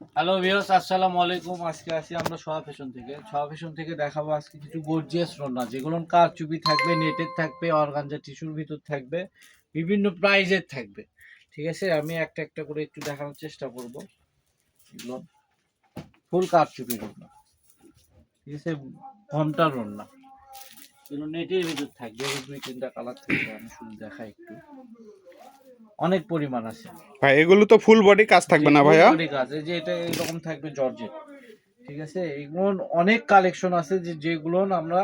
Hello viewers, আসসালামু আলাইকুম। আজকে আসি আমরা সোয়া ফ্যাশন থেকে দেখাবো আজকে কিছু গর্জিয়াস ওড়না, যেগুলো কারচুপি থাকবে, নেটের থাকবে, অর্গানজা টিস্যুর ভিতর থাকবে, বিভিন্ন প্রাইজের থাকবে। ঠিক আছে, আমি একটা একটা করে একটু দেখানোর চেষ্টা করব। এগুলো ফুল কারচুপির ওড়না, ঠিক আছে, ঘন্টার ওড়না, এগুলো নেটের ভিতর থাকবে। দুই তিনটা কালার থাকবে, আমি শুধু দেখাই একটু। অনেক পরিমাণ আছে ভাই, এগুলো তো ফুল বডি কাজ থাকবে না ভাইয়া? বডি কাজ, এই যে এটা এরকম থাকবে জর্জেট। ঠিক আছে, এগুলো অনেক কালেকশন আছে যেগুলো আমরা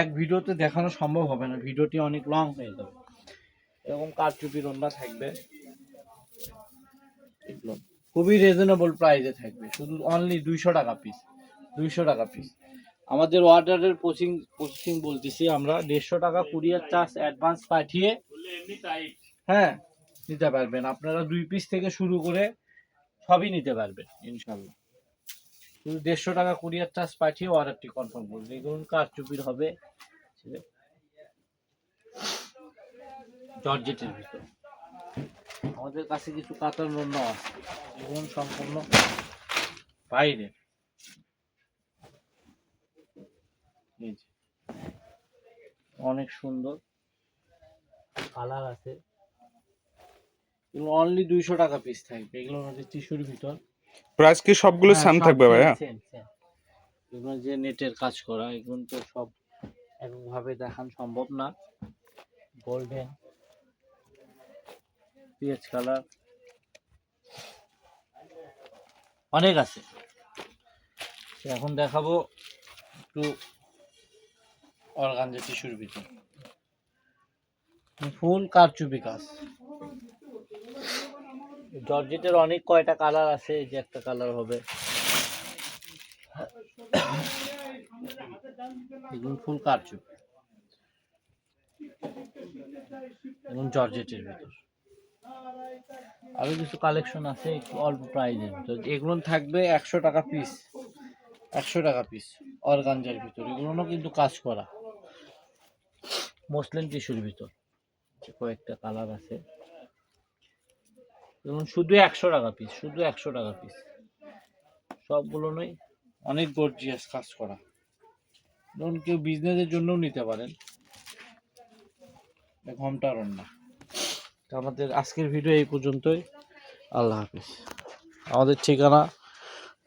এক ভিডিওতে দেখানো সম্ভব হবে না, ভিডিওটি অনেক লং হয়ে যাবে। এরকম কারচুপির ওড়না থাকবে, এগুলো খুবই রিজনেবল প্রাইসে থাকবে, শুধু অনলি 200 টাকা পিস। 200 টাকা পিস। আমাদের অর্ডারের প্রসেসিং বলতেছি আমরা 150 টাকা কুরিয়ার চার্জ অ্যাডভান্স পাঠিয়ে হ্যাঁ নিতে পারবেন। আপনারা 2 পিস থেকে শুরু করে সবই নিতে পারবেন ইনশাল্লাহ। শুধু 150 টাকা কুরিয়ার চার্জ পাঠিয়ে অর্ডারটি কনফার্ম করবেন। এগুলো কারচুপির হবে, জর্জেটের ভিতর। আমাদের কাছে কিছু কাতার ওড়না আছে, এগুলো সম্পূর্ণ বাইরে। অনেক সুন্দর কালার আছে, এগুলো অনলি 200 টাকা পিস থাকবে। এগুলো হচ্ছে টিস্যুর ভিতর। প্রাইস কি সবগুলো সেম থাকবে ভাইয়া? এগুলো যে নেটের কাজ করা, এগুলো তো সব একভাবে দেখানো সম্ভব না। গোল্ডেন, পিএইচ কালার, অনেক আছে। এখন দেখাবো একটু অর্গানজা টিস্যুর ভিতর, ফুল কারচুপি কাজ। জর্জেটের অনেক কয়টা কালার আছে, এই যে একটা কালার হবে, এগুলো ফুল কারচুপি এবং জর্জেটের ভিতর। আরো কিছু কালেকশন আছে একটু অল্প প্রাইজের ভিতর, এগুলো থাকবে 100 টাকা পিস। 100 টাকা পিস অর্গানজার ভিতর, এগুলো কিন্তু কাজ করা মসলিন টিস্যুর ভিতর। কয়েকটা কালার আছে, এবং শুধু 100 টাকা পিস, শুধু 100 টাকা পিস। সবগুলো নয়, অনেক গর্জিয়াস কাজ করা, ধরুন কেউ বিজনেসের জন্যও নিতে পারেন। ঘন্টার ওড়না। তো আমাদের আজকের ভিডিও এই পর্যন্তই। আল্লাহ হাফিজ। আমাদের ঠিকানা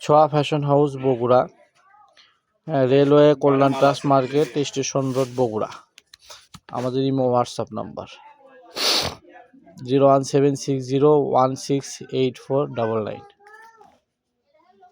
Chhoya fashion house, Bogura, railway Kalyan trust market, station road, Bogura. আমাদের ইমো হোয়াটসঅ্যাপ নাম্বার 01760168499।